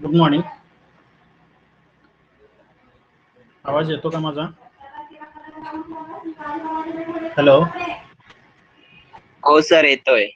Good morning. आवाज येतो का माझा? हॅलो. हो सर, येतोय.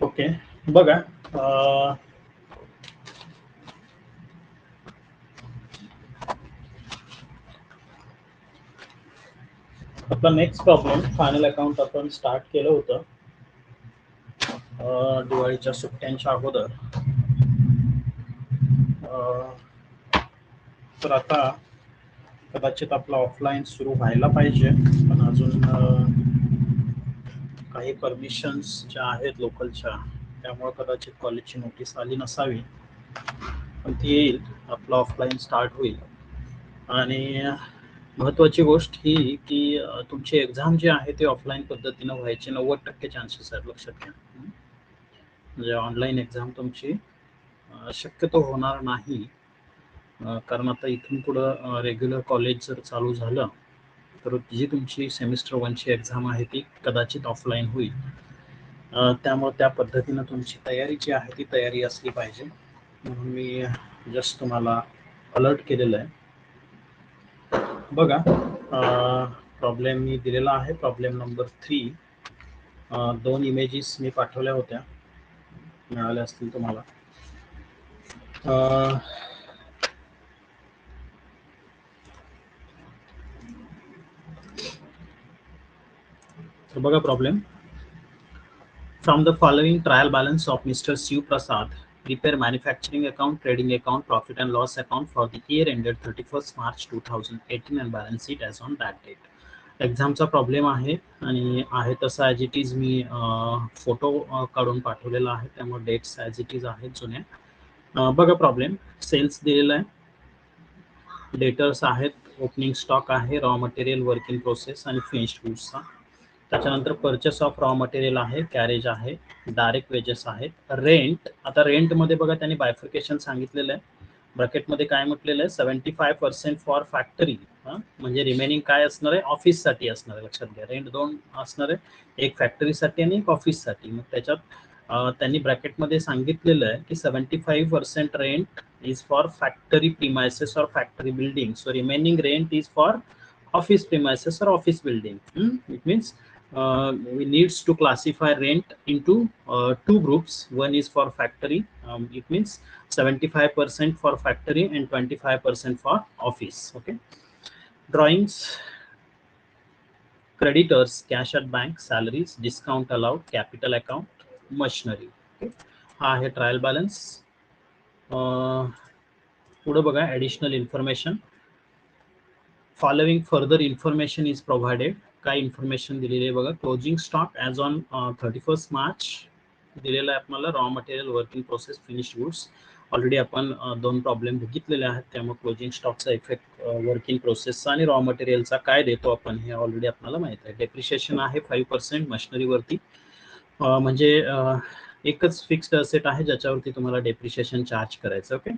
ओके, बघा. आपला नेक्स्ट प्रॉब्लेम, फायनल अकाउंट आपण स्टार्ट केलं होतं दिवाळीच्या सुट्ट्यांच्या अगोदर. तर आता कदाचित आपला ऑफलाईन सुरू व्हायला पाहिजे, पण अजून काही परमिशन्स ज्या आहेत लोकलच्या, त्यामुळे कदाचित कॉलेजची नोटीस आली नसावी, पण ती येईल. आपला ऑफलाईन स्टार्ट होईल. आणि महत्त्वाची गोष्ट ही की तुमची एक्झाम जी आहे ते ऑफलाईन पद्धतीनं व्हायचे 90% चान्सेस आहेत, लक्षात घ्या. म्हणजे ऑनलाईन एक्झाम तुमची शक्यतो होणार नाही, कारण आता इथून पुढं रेग्युलर कॉलेज जर चालू झालं तर जी तुमची सेमिस्टर 1ची एक्झाम आहे ती कदाचित ऑफलाईन होईल. त्यामुळे त्या पद्धतीनं तुमची तयारी जी आहे ती तयारी असली पाहिजे, म्हणून मी जस्ट तुम्हाला अलर्ट केलेलं आहे. बघा, प्रॉब्लेम मी दिलेला आहे, प्रॉब्लेम नंबर 3. 2 इमेजेस मी पाठवल्या होत्या, मिळाल्या असतील तुम्हाला. तर बघा problem. From the following trial balance of Mr. Shiv Prasad, prepare manufacturing account, trading account, profit and loss account for the year ended 31st March 2018 and balance sheet as on that date. एक्झामचा problem आहे आणि आहे तसा as it is मी photo काढून पाठवलेला आहे, त्यामुळे डेट्स ॲज इट इज आहेत जुन्या. बघा प्रॉब्लेम. सेल्स दिलेला आहे, डेटर्स आहेत, ओपनिंग स्टॉक आहे, raw material, work in process आणि फिनिश्ड गुड्सचा. त्याच्यानंतर परचेस ऑफ रॉ मटेरियल आहे, कॅरेज आहे, डायरेक्ट वेजेस आहेत, रेंट. आता रेंटमध्ये बघा त्यांनी बायफर्केशन सांगितलेलं आहे. ब्रॅकेटमध्ये काय म्हटलेलं आहे, 75% फॉर फॅक्टरी, म्हणजे रिमेनिंग काय असणार आहे, ऑफिससाठी असणार आहे. लक्षात घ्या, रेंट 2 असणार आहे, एक फॅक्टरीसाठी आणि एक ऑफिससाठी. मग त्याच्यात त्यांनी ब्रॅकेटमध्ये सांगितलेलं आहे की 75% rent is for factory premises or factory building, so remaining rent is for office premises or office building. It means we needs to classify rent into 2 groups. One is for factory, it means 75% for factory and 25% for office. Okay, drawings. Creditors, cash at bank, salaries, discount allowed, capital account, machinery. Okay, हा आहे trial balance. पुढे बघा, additional information. Following further information is provided. काय information दिलेली आहे बघा. Closing stock as on 31st मार्च दिलेला आहे आपल्याला. Raw material, working process, finished goods. Already आपण 2 प्रॉब्लेम बघितलेले आहेत, त्यामुळे क्लोजिंग स्टॉकचा इफेक्ट वर्किंग प्रोसेसचा आणि रॉ मटेरियलचा काय देतो आपण हे ऑलरेडी आपल्याला माहित आहे. डेप्रिशिएशन आहे 5% मशिनरीवरती, म्हणजे एकच फिक्स्ड असेट आहे ज्याच्यावरती तुम्हाला डेप्रिशिएशन चार्ज करायचं. Okay.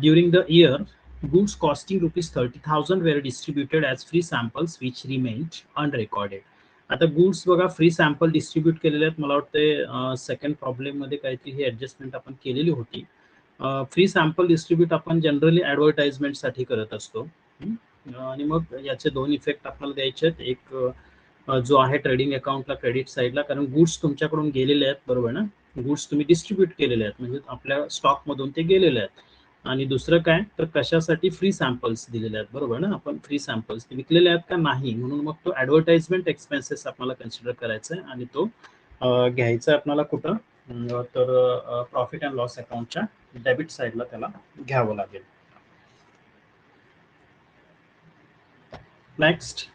During the year, goods costing ₹30,000 were distributed as free samples which remained unrecorded. आता गुड्स बघा फ्री सॅम्पल डिस्ट्रीब्यूट केलेले आहेत. मला वाटतं सेकंड प्रॉब्लेम मध्ये काहीतरी ही ऍडजस्टमेंट आपण केलेली होती. फ्री सॅम्पल डिस्ट्रीब्यूट आपण जनरली ऍडव्हर्टाइजमेंटसाठी करत असतो, आणि मग याचे 2 इफेक्ट आपल्याला द्यायचे आहेत. एक जो आहे ट्रेडिंग अकाउंटला, क्रेडिट साईडला, कारण गुड्स तुमच्याकडून गेलेले आहेत, बरोबर ना. गुड्स तुम्ही डिस्ट्रीब्यूट केलेले आहेत म्हणजे आपल्या स्टॉकमधून ते गेलेले आहेत. आणि दुसरं काय, तर कशासाठी, फ्री सॅम्पल्स दिलेले आहेत, बरोबर ना. आपण फ्री सॅम्पल्स विकलेले आहेत का नाही, म्हणून मग तो ऍडव्हर्टाइजमेंट एक्सपेन्सेस आपल्याला कन्सिडर करायचा आहे आणि तो घ्यायचा आहे आपल्याला कुठं, तर प्रॉफिट अँड लॉस अकाउंटच्या डेबिट साईडला त्याला घ्यावं लागेल. Next.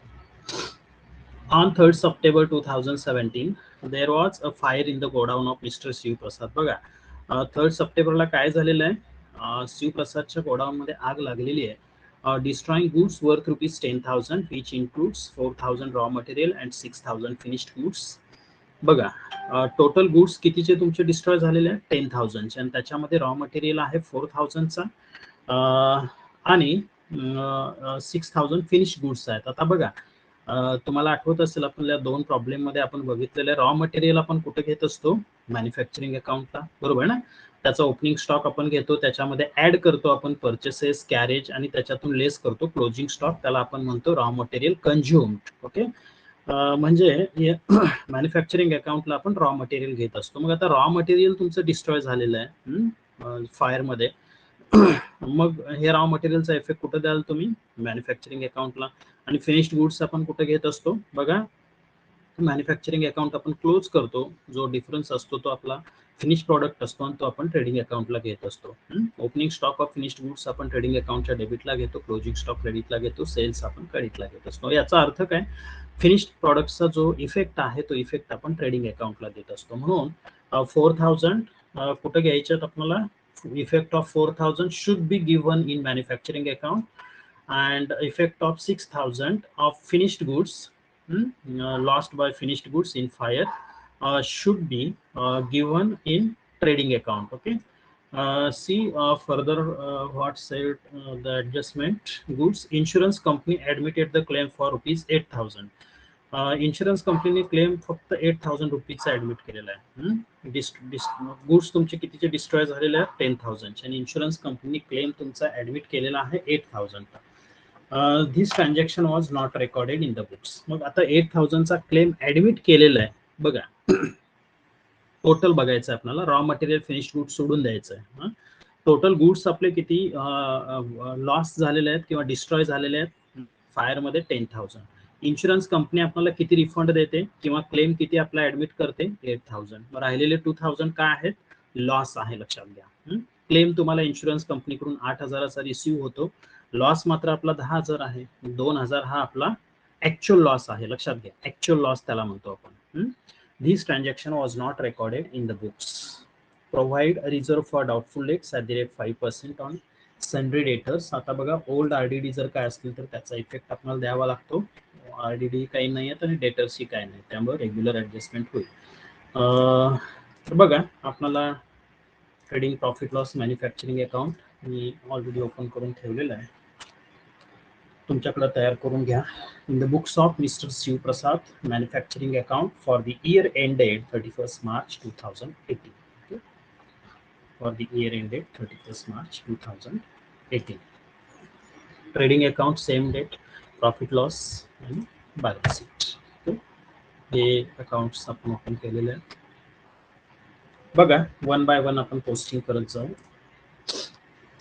On 3rd September 2017, there was a fire in the godown of Mr. Shiv Prasad. बघा, 3rd सप्टेंबरला काय झालेलं आहे, शिवप्रसादच्या गोडाऊनमध्ये आग लागलेली आहे. Destroying goods worth ₹10,000 which includes 4,000 raw material and 6,000 finished goods. बघा टोटल गुड्स कितीचे तुमचे डिस्ट्रॉय झालेले आहेत 10,000चे आणि त्याच्यामध्ये रॉ मटेरियल आहे 4,000चा आणि 6,000 फिनिश्ड गुड्स आहेत. आता बघा तुम्हाला आठवत असेल आपल्या 2 प्रॉब्लेम मध्ये आपण बघितलेलं रॉ मटेरियल आपण कुठे घेत असतो मॅन्युफॅक्चरिंग अकाउंटला, बरोबर ना. त्याचा ओपनिंग स्टॉक आपण घेतो, त्याच्यामध्ये ऍड करतो आपण परचेसेस कॅरेज आणि त्याच्यातून लेस करतो क्लोजिंग स्टॉक, त्याला आपण म्हणतो रॉ मटेरियल कन्झ्युम्ड. ओके, म्हणजे मॅन्युफॅक्चरिंग अकाउंटला आपण रॉ मटेरियल घेत असतो. मग आता रॉ मटेरियल तुमचं डिस्ट्रॉय झालेलं आहे फायरमध्ये, मग हे रॉ मटेरियलचा इफेक्ट कुठे द्याल तुम्ही मॅन्युफॅक्चरिंग अकाउंटला. आणि फिनिश्ड गुड्स आपण कुठे घेत असतो बघा, मॅन्युफॅक्चरिंग अकाउंट आपण क्लोज करतो, जो डिफरन्स असतो तो आपला फिनिश प्रॉडक्ट असतो आणि तो आपण ट्रेडिंग अकाउंटला घेत असतो. Opening stock of finished goods आपण ट्रेडिंग अकाउंटच्या डेबिटला घेतो, क्लोजिंग स्टॉक क्रेडिटला घेतो, सेल्स आपण क्रेडिटला घेत असतो. याचा अर्थ काय, फिनिश्ड प्रॉडक्टचा जो इफेक्ट आहे तो इफेक्ट आपण ट्रेडिंग अकाउंटला देत असतो. म्हणून 4,000 कुठे घ्यायच्यात आपल्याला, effect of 4,000 should be given in manufacturing account and effect of 6,000 of finished goods lost by finished goods in fire should be given in trading account. Okay, see further what said the adjustment goods. Insurance company admitted the claim for ₹8,000. Insurance कंपनीने claim फक्त 8,000 रुपीजचा admit केलेला आहे. Goods तुमचे कितीचे destroy झालेले आहेत 10,000चे आणि insurance company claim तुमचा ऍडमिट केलेला आहे 8,000चा. This transaction was not recorded in the books. मग आता 8,000चा क्लेम ऍडमिट केलेला आहे बघा, टोटल बघायचं आहे आपल्याला, रॉ मटेरियल फिनिश्ड गुड्स सोडून द्यायचं आहे. टोटल गुड्स आपले किती लॉस झालेले आहेत किंवा डिस्ट्रॉय झालेले आहेत फायरमध्ये 10,000. इन्शुरन्स कंपनी आपल्याला किती रिफंड देते किंवा क्लेम किती आपला ऍडमिट करते 8,000. राहिलेले 2,000 काय आहेत, लॉस आहे, लक्षात घ्या. क्लेम तुम्हाला इन्शुरन्स कंपनीकडून 8,000चा रिसिव्ह होतो, लॉस मात्र आपला 10,000 आहे. 2,000 हा आपला ऍक्च्युअल लॉस आहे, लक्षात घ्या, ऍक्च्युअल लॉस त्याला म्हणतो आपण. This transaction was not recorded in the books. Provide a reserve for doubtful debts at the rate 5% on sundry debtors. आता बघा ओल्ड आरडीडी जर काय असतील तर त्याचा इफेक्ट आपल्याला द्यावा लागतो. आरडीडी काही नाही आहे आणि डेटर्सही काही नाही, त्यामुळे रेग्युलर ऍडजस्टमेंट होईल. तर बघा आपल्याला trading profit loss manufacturing account मी ऑलरेडी ओपन करून ठेवलेलं आहे, तुमच्याकडे तयार करून घ्या. In the books of mister Shivprasad manufacturing account for the year ended 31st March 2018. For the year ended 31st March 2018. Trading account same date, profit loss and balance sheet. हे accounts आपण open केलेले आहेत. बघा वन बाय वन आपण posting करत जाऊ.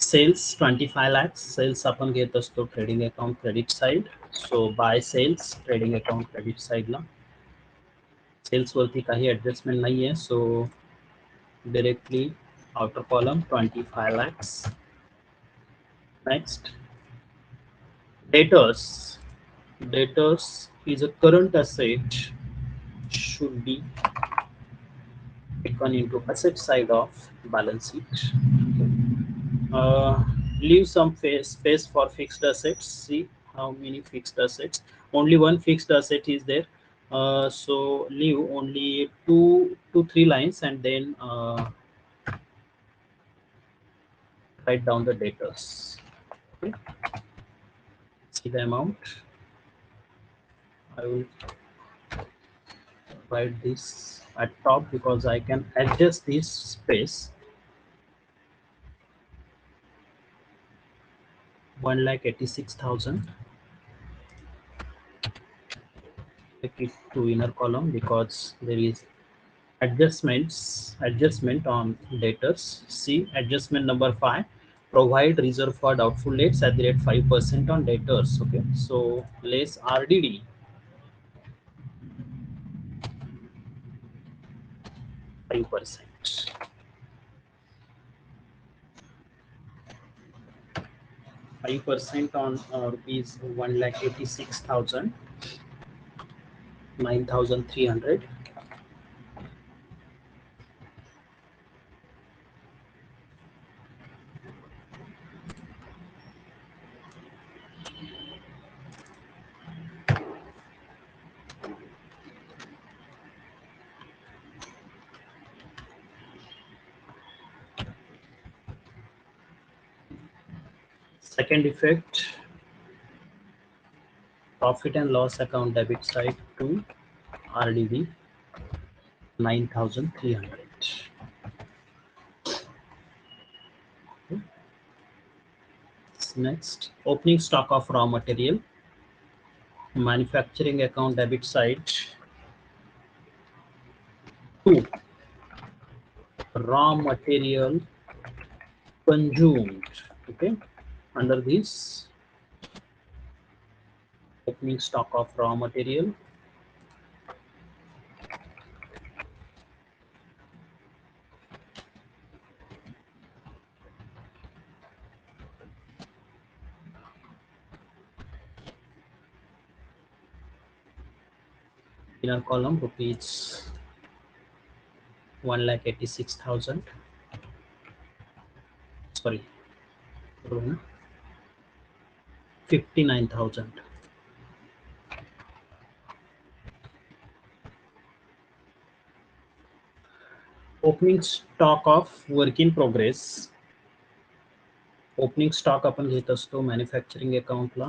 Sales 25 lakhs, sales आपण घेत असतो trading account credit side. So by sales trading account credit साइडला. सेल्स वरती काही ऍडजस्टमेंट नाही आहे, so directly outer column 25 lakhs. Next, debtors. Debtors is a current asset, should be taken into asset side of balance sheet. Leave some space for fixed assets. See how many fixed assets, only one fixed asset is there, so leave only 2 to 3 lines and then write down the debtors. Okay. See the amount. I will write this at top because I can adjust this space. 1,86,000. Take it to inner column because there is adjustment on debtors. See adjustment number 5. Provide reserve for doubtful debts at the rate 5% on debtors. Okay, so less RDD. 5%. 5% on rupees 1,86,000. 9,300. Second effect, profit and loss account debit side to RDV 9,300. Next, opening stock of raw material, manufacturing account debit side to raw material consumed. Okay, under this opening stock of raw material, inner column rupees 1,86,000. Sorry, 59,000. Opening stock of work in progress, opening stock आपण घेत असतो manufacturing अकाउंटला.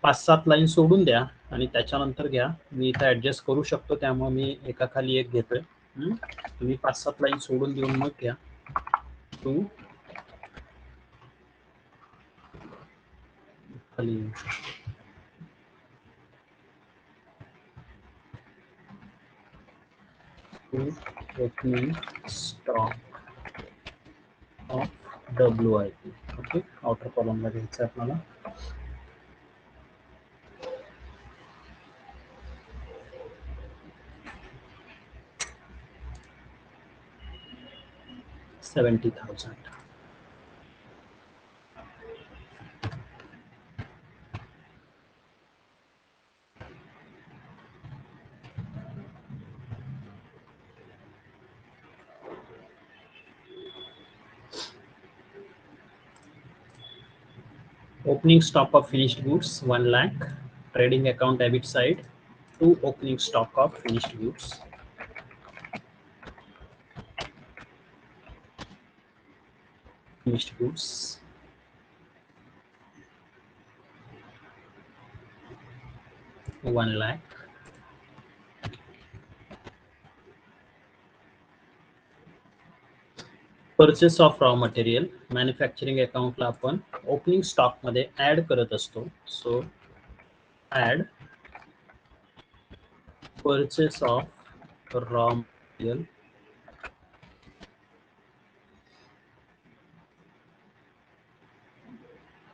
5-7 line सोडून द्या आणि त्याच्यानंतर घ्या. मी इथे ऍडजस्ट करू शकतो, त्यामुळे मी एका खाली एक घेतोय. तुम्ही 5-7 लाईन सोडून देऊन मग घ्या. टू खाली opening stock of WIP. Okay, outer कॉलमला घ्यायचं आपल्याला. $70,000. Opening stock of finished goods 1 lakh, trading account debit side to opening stock of finished goods. Finished goods 1 lakh. Purchase of raw material, manufacturing account ला आपण opening stock मध्ये add करत असतो. So add purchase of raw material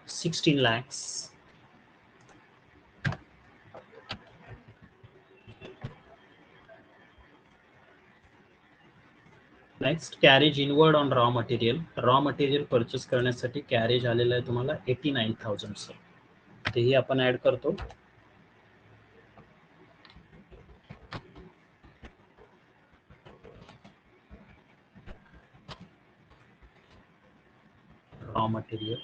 $16 lakhs. Next, carriage inward on raw material. Raw material purchase करण्यासाठी carriage आलेलं आहे तुम्हाला 89,000. तेही आपण ऍड करतो. Raw material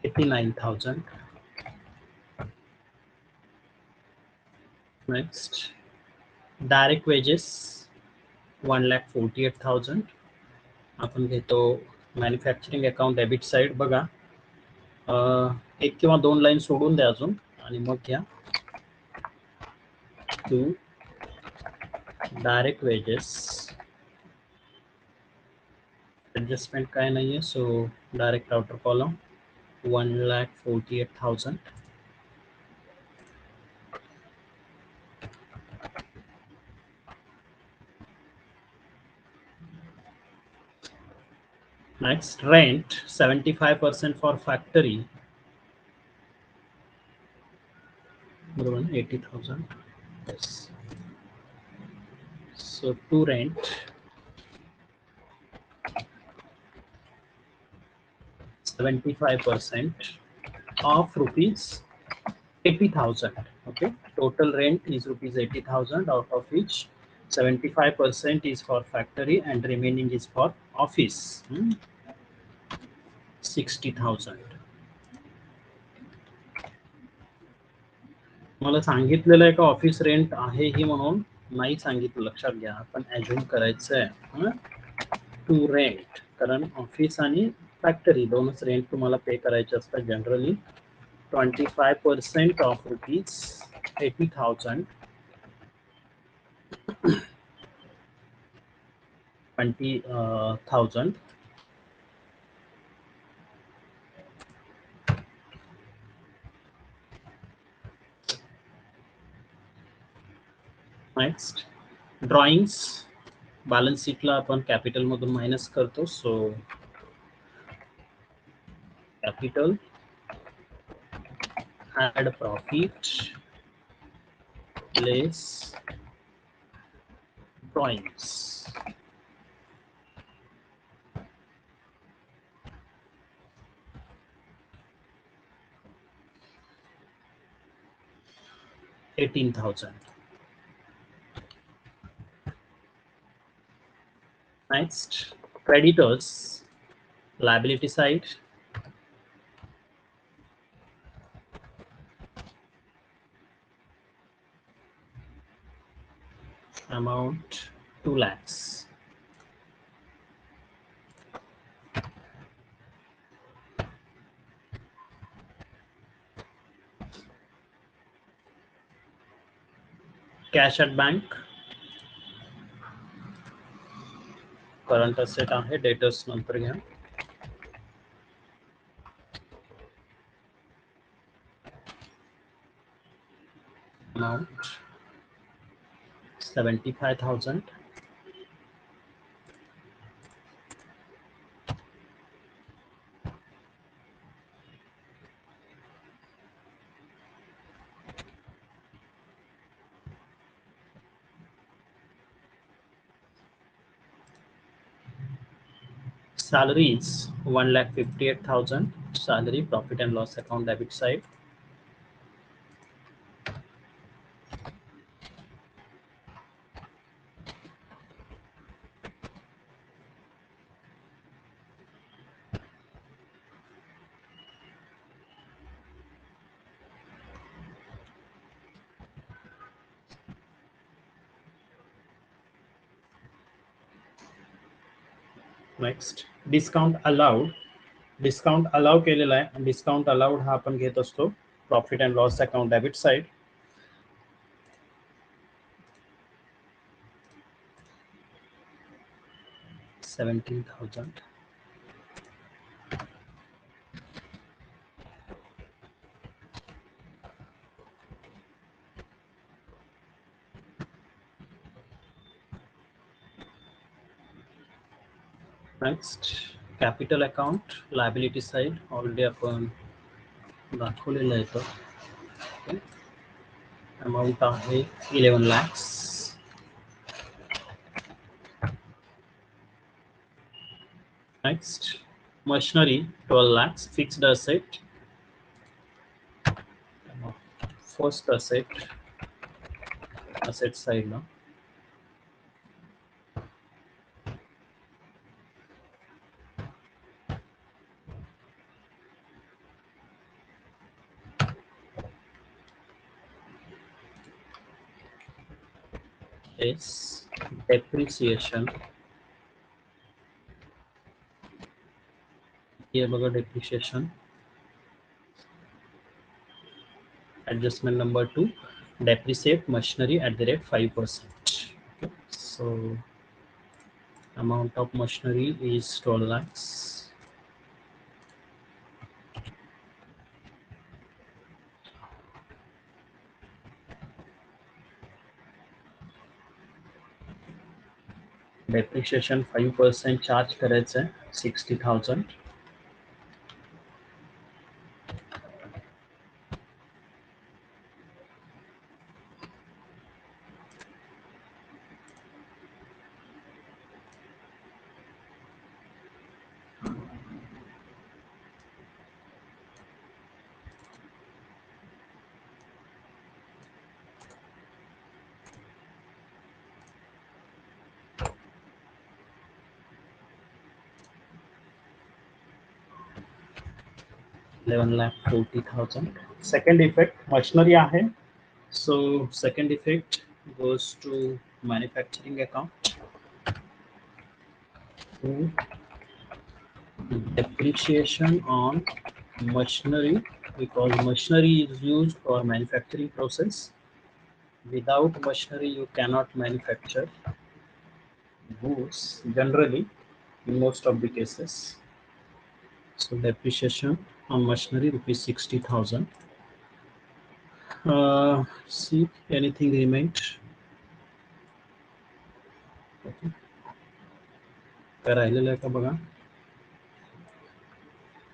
89,000. Next, direct wages 1,48,000. आपण घेतो मॅन्युफॅक्चरिंग अकाउंट डेबिट साइड. बघा, 1 किंवा 2 लाईन सोडून द्या अजून आणि मग घ्या. टू डायरेक्ट वेजेस, एडजस्टमेंट काय नाहीये. So direct outer column 1,48,000. Next, rent 75% for factory. 80,000. Yes. So to rent 75% of rupees 80,000. Okay, total rent is rupees 80,000, out of which 75% is for factory and remaining is for office. 60,000. मला सांगितलेलं आहे का office rent आहे ही, म्हणून नाही सांगितलं, लक्षात घ्या. आपण ॲज्युम करायचं आहे. टू रेंट, कारण ऑफिस आणि फॅक्टरी दोनच रेंट तुम्हाला पे करायचे असतात generally. 25% of ₹80,000. 20,000. Next drawings. Balance शीटला आपण कॅपिटल मधून मायनस करतो. So capital add profit less drawings. $18,000. Next, creditors, liability side. Amount 2 lakhs. Cash at bank. Current asset आहे, debtors नंतर घ्या. Amount 75,000. Salaries 1,58,000. Salary, profit and loss account debit side. Next, discount allowed. Discount allow केलेला आहे. Discount allowed हा आपण घेत असतो profit and loss account debit side. $17,000. Next, capital account liability side already आपण दाखवलेलं आहे. अमाउंट आहे 11 lakhs. Next, machinery 12 lakhs. Fixed asset, first asset side now. Is depreciation. ये बघा depreciation. Adjustment number 2, depreciate machinery at the rate 5%. Okay. So amount of machinery is 12 lakhs. Depreciation 5% charge करायचं आहे, 60,000. $11,40,000. Second effect machinery आहे. So second effect goes to manufacturing account. depreciation on machinery, because machinery is used for manufacturing process. Without machinery you cannot manufacture goods generally in most of the cases. So depreciation on machinery rupees 60,000. See anything remained. Okay. राहिलेलं आहे का बघा.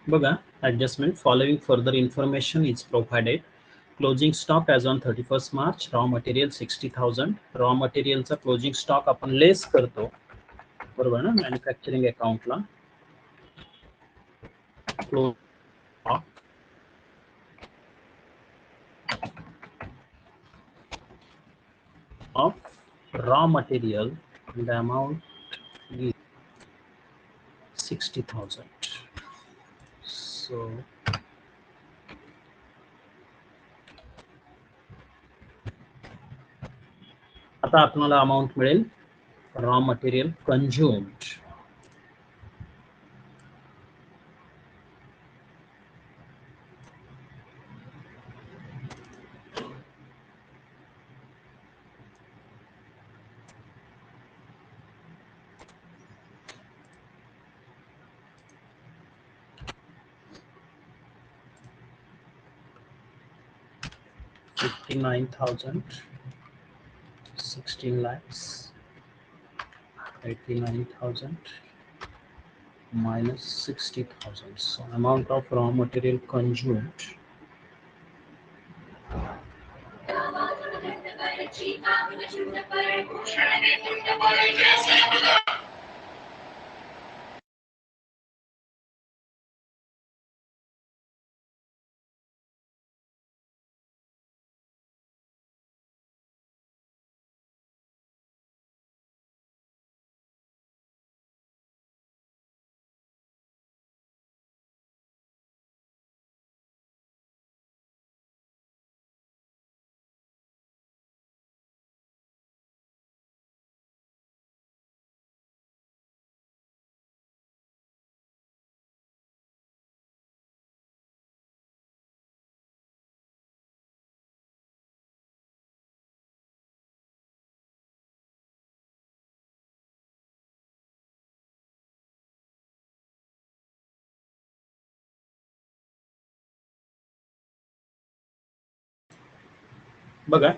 बघा, adjustment following further information is provided. Closing stock as on 31st March, raw material 60,000. raw material चा closing stock आपण less करतो, बरोबर ना, मॅन्युफॅक्चरिंग अकाउंटला. Close stock of raw material, the amount is 60,000. So आता आपल्याला अमाउंट मिळेल raw material कंज्युम्ड. $59,000, 16 lakhs, 89,000 minus 60,000. So amount of raw material consumed बघा.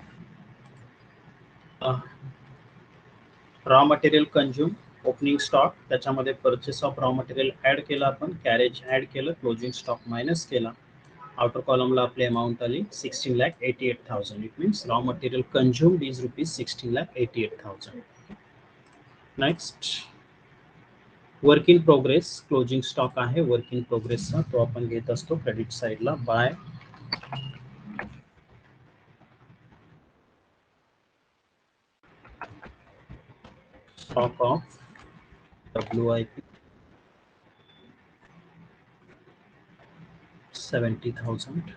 Raw material consume, opening stock, त्याच्यामध्ये purchase of raw material add केला, आपण carriage add केलं, closing stock minus केला, outer कॉलमला आपली अमाउंट आली 16,88,000. It means raw material consumed is rupees 16,88,000. Next work in progress, closing stock आहे वर्क इन प्रोग्रेसचा, तो आपण घेत असतो क्रेडिट साइडला by stock of WIP 70,000.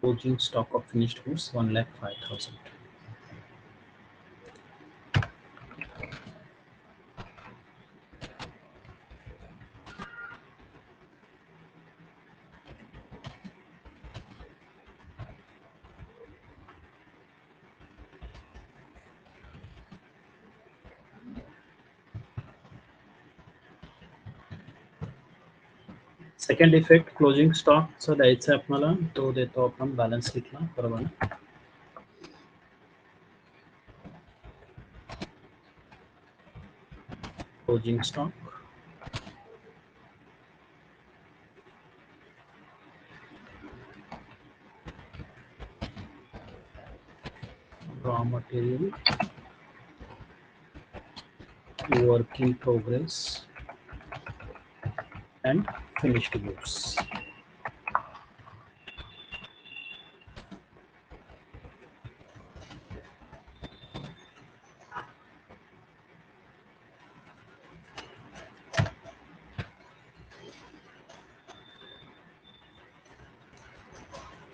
Closing stock of finished goods 1,05,000. Second effect closing स्टॉकचा द्यायचा आहे आपल्याला, तो देतो आपण बॅलन्स शीटला, बरोबर ना. Closing stock raw material, work in progress and finished goods.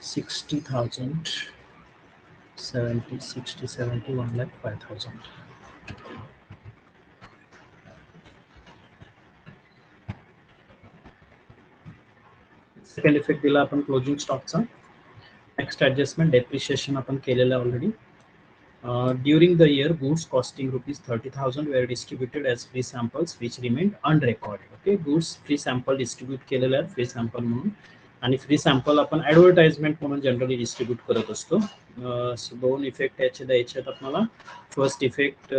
$60,000, 70, 60, 70, 1,05,000. Second effect दिला आपण क्लोजिंग स्टॉकचा. नेक्स्ट ॲडजस्टमेंट डेप्रिशिएशन आपण केलेलं already. During the year, goods costing rupees 30,000 were distributed as free samples which remained unrecorded. Okay, goods free sample distribute केलेले आहेत free sample म्हणून, आणि free sample आपण advertisement म्हणून जनरली डिस्ट्रीब्यूट करत असतो. दोन इफेक्ट याचे द्यायचे आहेत आपल्याला. फर्स्ट इफेक्ट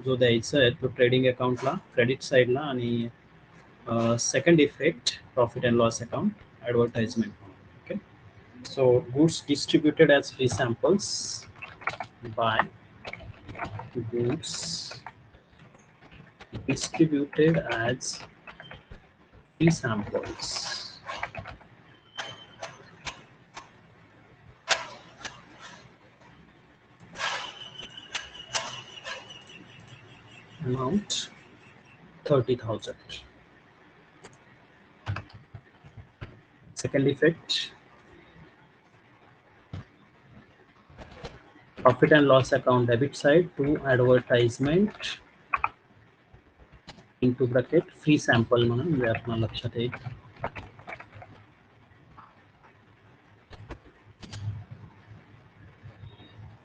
जो द्यायचा आहे तो ट्रेडिंग अकाउंटला, क्रेडिट साईडला, आणि second effect profit and loss account advertisement म्हणून. Okay, so goods distributed as free samples by goods distributed as free samples amount 30,000. Second effect, profit and loss account debit side to advertisement into bracket free sample म्हणून म्हणजे आपल्या लक्षात येईल.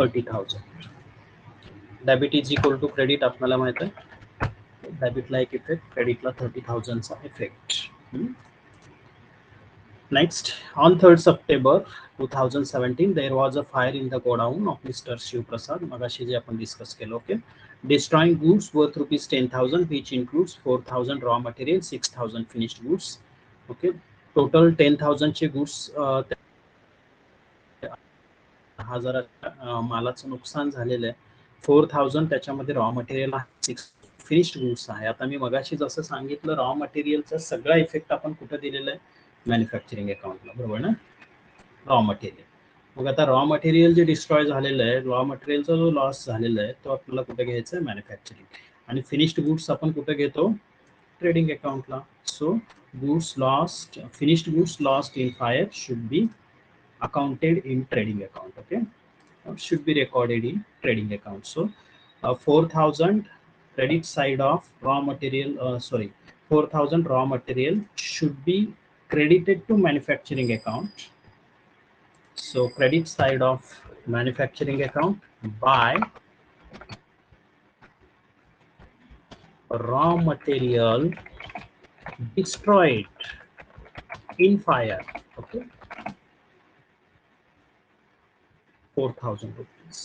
$30,000. Debit is equal to credit आपल्याला माहित आहे. डेबिटला एक इफेक्ट, क्रेडिटला 30,000चा effect. Next, on 3rd September 2017, there was a fire in the godown of Mr. Shiv Prasad. मगाशी जे आपण डिस्कस केलं. Okay, destroying goods worth rupees 10,000, which includes 4,000 raw material, 6,000 finished goods. Okay, total 10,000 चे goods मालाचं नुकसान झालेलं आहे. 4,000 त्याच्यामध्ये raw material आहे, 6 finished goods आहे. आता मी मगाशी जसं सांगितलं, रॉ मटेरियलचा सगळा इफेक्ट आपण कुठे दिलेला आहे? मॅन्युफॅक्चरिंग अकाउंटला, बरोबर ना? Raw material. मग आता रॉ मटेरियल जे डिस्ट्रॉय झालेलं आहे, रॉ मटेरियलचा जो लॉस झालेला आहे तो आपल्याला कुठे घ्यायचा आहे? मॅन्युफॅक्चरिंग. आणि फिनिश्ड गुड्स आपण कुठे घेतो? ट्रेडिंग अकाउंटला. So goods lost, finished goods lost in fire should be accounted in trading account. Okay, should be recorded in trading account. So 4,000 credit side of raw material, 4,000 raw material should be credited to manufacturing account. So credit side of manufacturing account by raw material destroyed in fire. Okay, 4,000 rupees.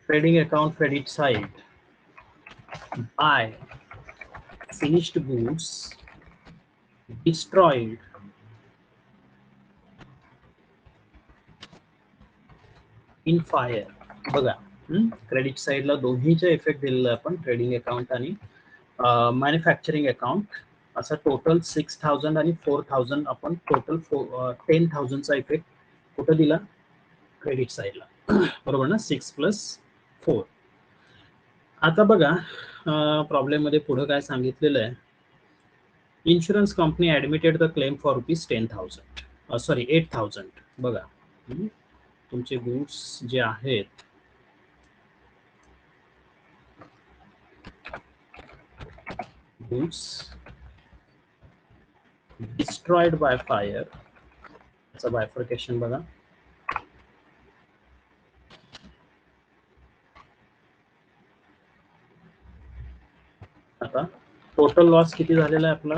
Trading account credit side by finished goods destroyed in fire. बघा, credit साइडला दोन्हीचे effect दिलेला आपण, trading account आणि manufacturing account. असा total 6,000 आणि 4,000 आपण total 10,000चा effect कुठं दिला? क्रेडिट साइडला, बरोबर ना? 6 + 4. आता बघा, प्रॉब्लेम मध्ये पुढे काय सांगितलेलं आहे? Insurance company admitted the claim for rupees 10,000, sorry 8,000. बघा, तुमचे गुड्स जे आहेत, गुड्स डिस्ट्रॉयड बाय फायर, याचं बायफर्केशन बघा. आता टोटल लॉस किती झालेला आहे आपला?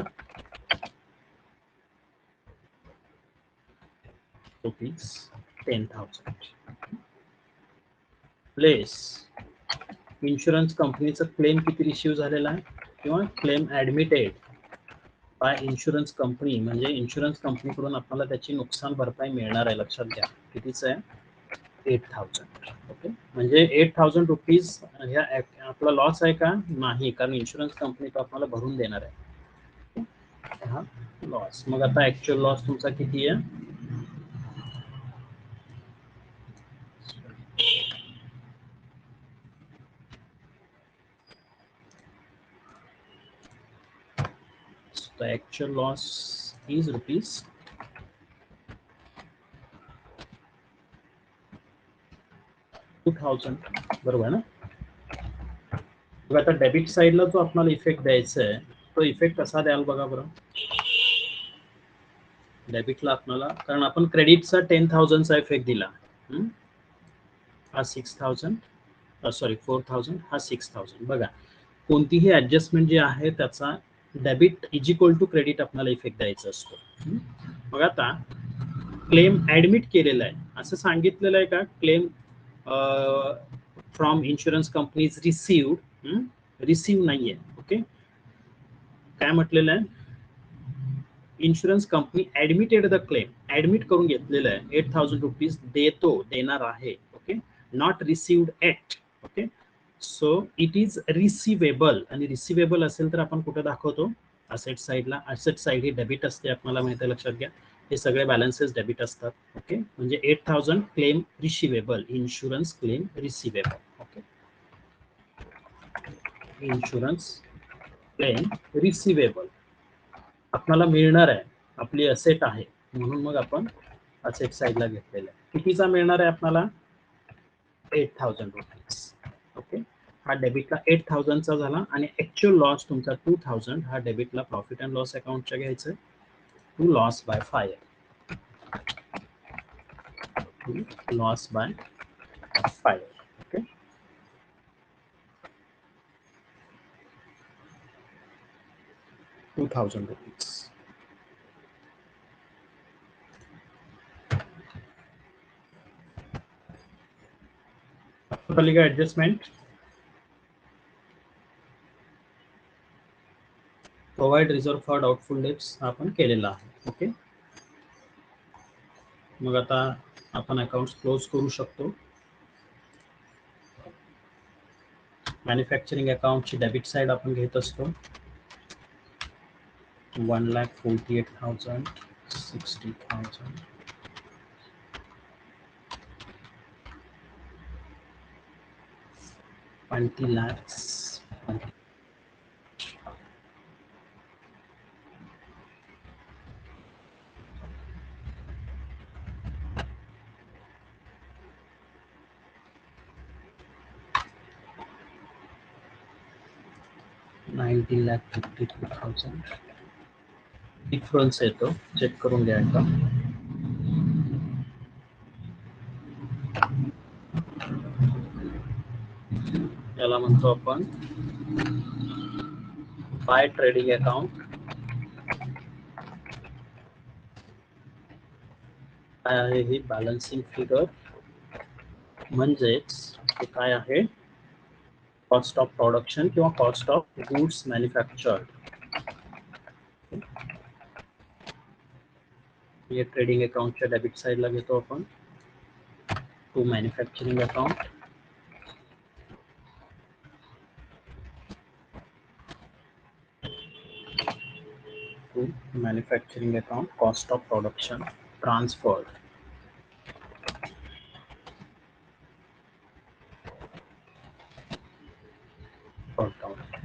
रुपीज 10,000 प्लेस इन्शुरन्स कंपनीचा क्लेम किती रिसीव झालेला आहे, किंवा claim admitted by insurance company, म्हणजे इन्शुरन्स कंपनीकडून आपल्याला त्याची नुकसान भरपाई मिळणार आहे. लक्षात घ्या, कितीचं आहे? 8,000. ओके, म्हणजे 8,000 रुपीज ह्या आपला लॉस आहे का? नाही, कारण इन्शुरन्स कंपनी तो आपल्याला भरून देणार आहे हा लॉस. मग आता ऍक्च्युअल लॉस तुमचा किती आहे? The actual loss is rupees 2000. बरोबर ना. बघा आता डेबिट साइडला जो आपल्याला इफेक्ट द्यायचा आहे तो इफेक्ट कसा द्याल बघा बरं. डेबिटला आपल्याला, कारण आपण क्रेडिटचा 10,000चा इफेक्ट दिला, हा 6,000, सॉरी 4,000, हा 6,000. बघा कोणतीही ऍडजस्टमेंट जी आहे त्याचा debit is equal to credit आपल्याला इफेक्ट द्यायचा असतो. मग आता क्लेम ऍडमिट केलेला आहे असं सांगितलेलं आहे का, claim from insurance companies receive नाहीये. ओके, काय म्हटलेलं आहे, insurance company admitted the claim, admit करून घेतलेलं आहे, 8,000 रुपीज देणार आहे. Okay, not received yet. Okay, so it is receivable, आणि रिसिवेबल असेल तर आपण कुठे दाखवतो, असेट साइडला. असेट साइड ही डेबिट असते, आपल्याला माहिती आहे, लक्षात घ्या. हे सगळे बॅलन्सेस डेबिट असतात. ओके, म्हणजे 8,000 claim receivable, insurance claim receivable. Okay, insurance claim receivable आपल्याला मिळणार आहे, आपली असेट आहे म्हणून मग आपण असेट साइडला घेतलेलं आहे. कितीचा मिळणार आहे आपल्याला, 8,000 रुपीज. ओके, हा डेबिटला 8,000चा झाला, आणि ऍक्च्युअल लॉस तुमचा 2,000 हा डेबिटला प्रॉफिट अँड लॉस अकाउंटच्या घ्यायचं, to loss by fire. Loss by fire. Okay, ₹2,000. का adjustment, provide reserve for doubtful debts आपण केलेला आहे. ओके, मग आता आपण अकाउंट क्लोज करू शकतो. मॅन्युफॅक्चरिंग अकाउंटची डेबिट साइड आपण घेत असतो, 1,48,000, 60,000, 20 lakhs, 19,52,000. डिफरन्स येतो, चेक करून घ्या एकदा. याला म्हणतो आपण बाय ट्रेडिंग अकाउंट. काय आहे ही बॅलन्सिंग फिगर, म्हणजेच हे काय आहे, कॉस्ट ऑफ प्रोडक्शन किंवा कॉस्ट ऑफ गुड्स मॅन्युफॅक्चर्ड. हे ट्रेडिंग अकाउंटच्या डेबिट साइडला घेतो आपण, to manufacturing account. Manufacturing account, cost of production transferred.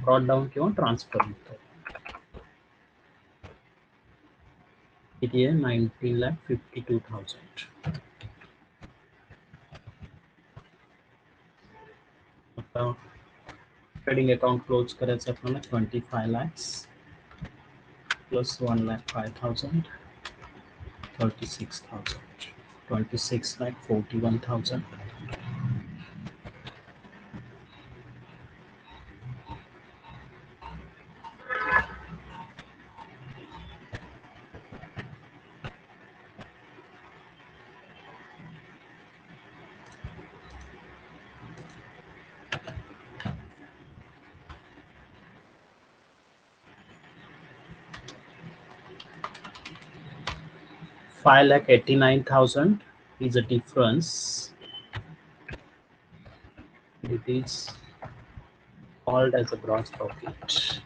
Brought down किंवा ट्रान्सफर होतो. किती आहे, 19,52,000. आता ट्रेडिंग अकाउंट क्लोज करायचं आपल्याला, 25 lakhs plus 1,05,000, 36,000, 26,41,000. $5,89,000 is a difference. It is called as a gross profit.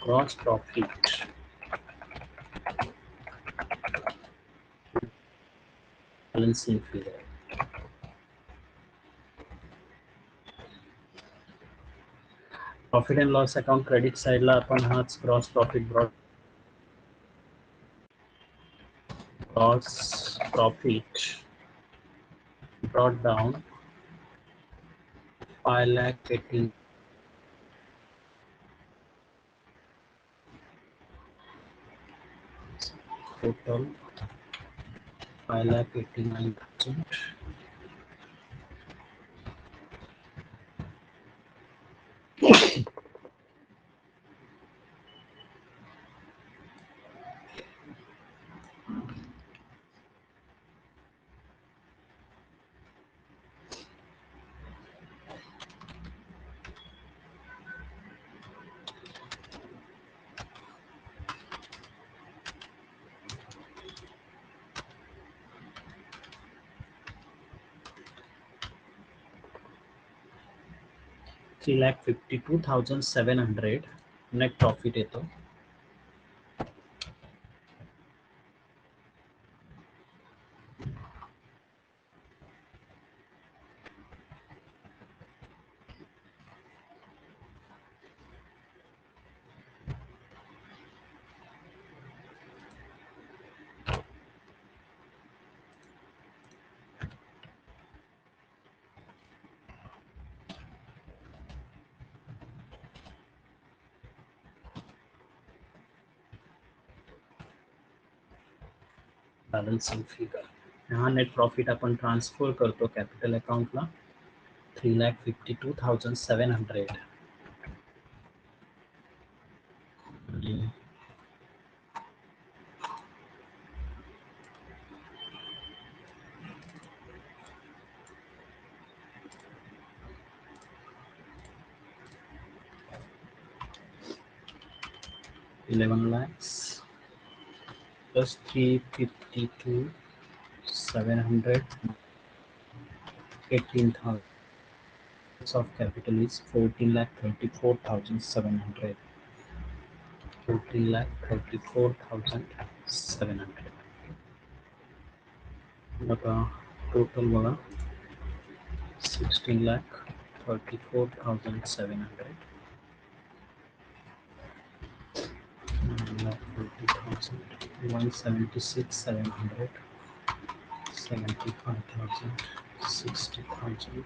Gross profit. Balancing figure. Profit and loss account credit साईडला आपण हाच gross profit brought brought down 5,18,000 total 5,89,000. $3,52,700 net profit येतो. Balancing figure हा net profit आपण transfer करतो capital अकाउंटला 3,52,700. 11 lakhs plus 352,700 18,000 of capital is 14,34,700. 14,34,700. बघा total बघा 16,34,700. 176,700. 75,000. 60,000.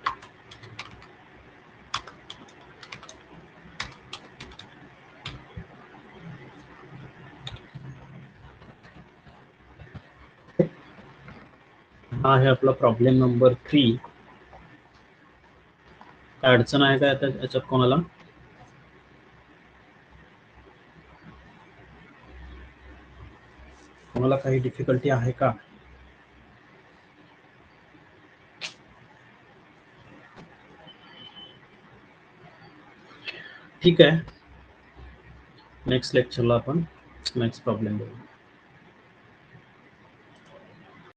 हा आहे आपला प्रॉब्लेम नंबर 3. काय अडचण आहे का याच्यात कोणाला? कोणाला काही डिफिकल्टी आहे का? ठीक आहे, नेक्स्ट लेक्चरला आपण नेक्स्ट प्रॉब्लेम बघू.